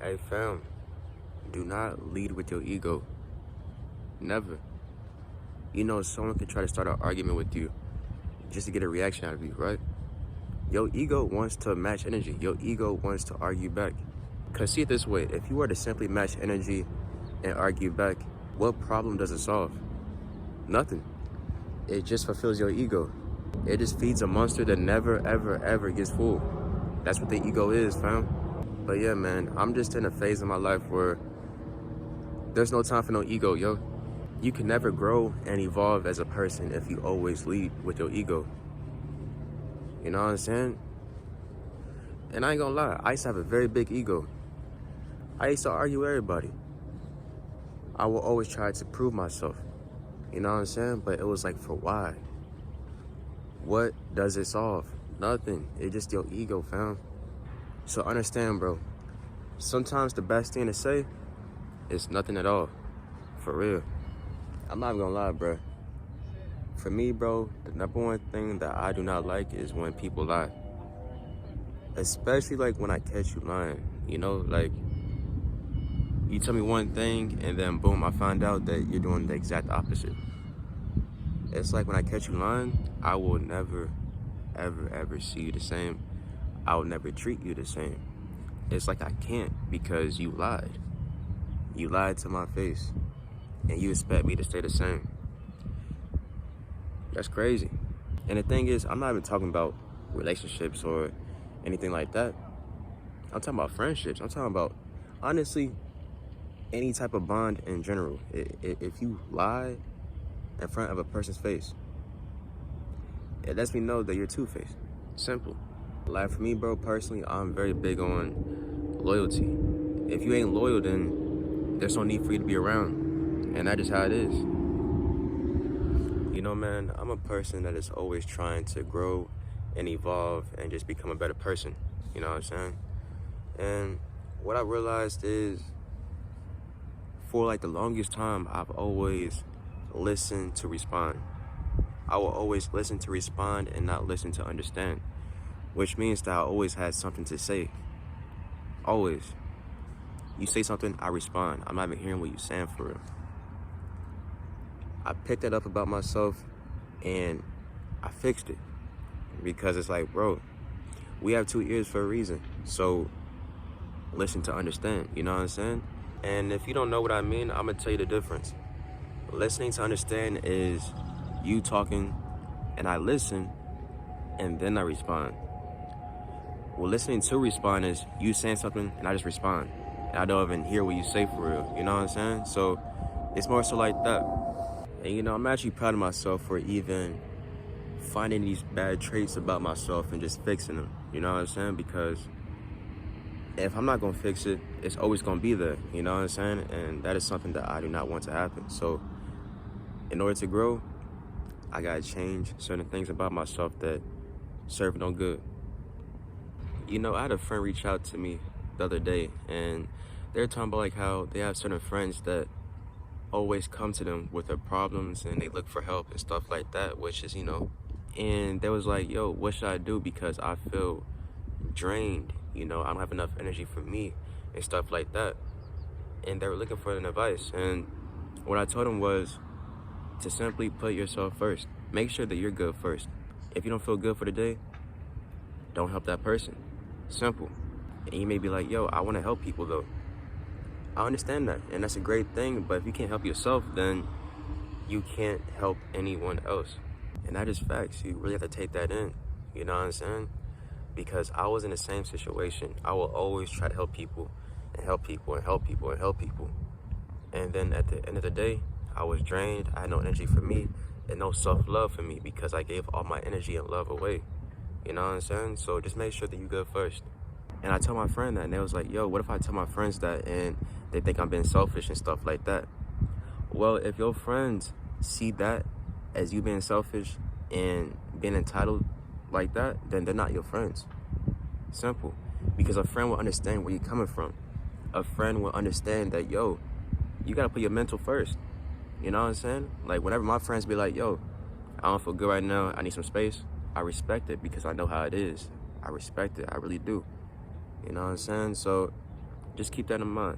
Hey fam, do not lead with your ego. Never. You know, someone could try to start an argument with you just to get a reaction out of you, right? Your ego wants to match energy. Your ego wants to argue back. Because see it this way, if you were to simply match energy and argue back, what problem does it solve? Nothing. It just fulfills your ego. It just feeds a monster that never, ever, ever gets full. That's what the ego is, fam. But yeah, man, I'm just in a phase in my life where there's no time for no ego, yo. You can never grow and evolve as a person if you always lead with your ego. You know what I'm saying? And I ain't gonna lie, I used to have a very big ego. I used to argue with everybody. I will always try to prove myself. You know what I'm saying? But it was like, for why? What does it solve? Nothing. It's just your ego, fam. So understand, bro. Sometimes the best thing to say is nothing at all. For real. I'm not even gonna lie, bro. For me, bro, the number one thing that I do not like is when people lie. Especially like when I catch you lying. You know, like you tell me one thing and then boom, I find out that you're doing the exact opposite. It's like when I catch you lying, I will never, ever, ever see you the same. I will never treat you the same. It's like I can't because you lied. You lied to my face and you expect me to stay the same. That's crazy. And the thing is, I'm not even talking about relationships or anything like that. I'm talking about friendships. I'm talking about, honestly, any type of bond in general. If you lie in front of a person's face, it lets me know that you're two-faced. Simple. Like for me, bro, personally, I'm very big on loyalty. If you ain't loyal, then there's no need for you to be around. And that is how it is. You know, man, I'm a person that is always trying to grow and evolve and just become a better person. You know what I'm saying? And what I realized is, for like the longest time, I've always listened to respond. I will always listen to respond and not listen to understand, which means that I always had something to say. Always. You say something, I respond. I'm not even hearing what you're saying for real. I picked that up about myself and I fixed it, because it's like, bro, we have two ears for a reason. So listen to understand, you know what I'm saying? And if you don't know what I mean, I'm gonna tell you the difference. Listening to understand is you talking and I listen and then I respond. Well, listening to respond is you saying something and I just respond. And I don't even hear what you say for real, you know what I'm saying? So it's more so like that. And you know, I'm actually proud of myself for even finding these bad traits about myself and just fixing them, you know what I'm saying? Because if I'm not gonna fix it, it's always gonna be there, you know what I'm saying? And that is something that I do not want to happen. So in order to grow, I gotta change certain things about myself that serve no good. You know, I had a friend reach out to me the other day, and they're talking about like how they have certain friends that always come to them with their problems and they look for help and stuff like that, which is, you know, and they was like, yo, what should I do? Because I feel drained, you know, I don't have enough energy for me and stuff like that. And they were looking for an advice. And what I told them was to simply put yourself first. Make sure that you're good first. If you don't feel good for the day, don't help that person. Simple. And you may be like, yo, I want to help people though. I understand that, and that's a great thing, but if you can't help yourself, then you can't help anyone else. And that is facts. You really have to take that in, you know what I'm saying? Because I was in the same situation. I will always try to help people and help people and help people and help people. And then at the end of the day, I was drained. I had no energy for me and no self-love for me because I gave all my energy and love away. You know what I'm saying? So just make sure that you good first. And I told my friend that, and they was like, yo, what if I tell my friends that and they think I'm being selfish and stuff like that? Well, if your friends see that as you being selfish and being entitled like that, then they're not your friends. Simple. Because a friend will understand where you're coming from. A friend will understand that, yo, you gotta put your mental first. You know what I'm saying? Like whenever my friends be like, yo, I don't feel good right now, I need some space, I respect it because I know how it is. I respect it, I really do. You know what I'm saying? So Just keep that in mind.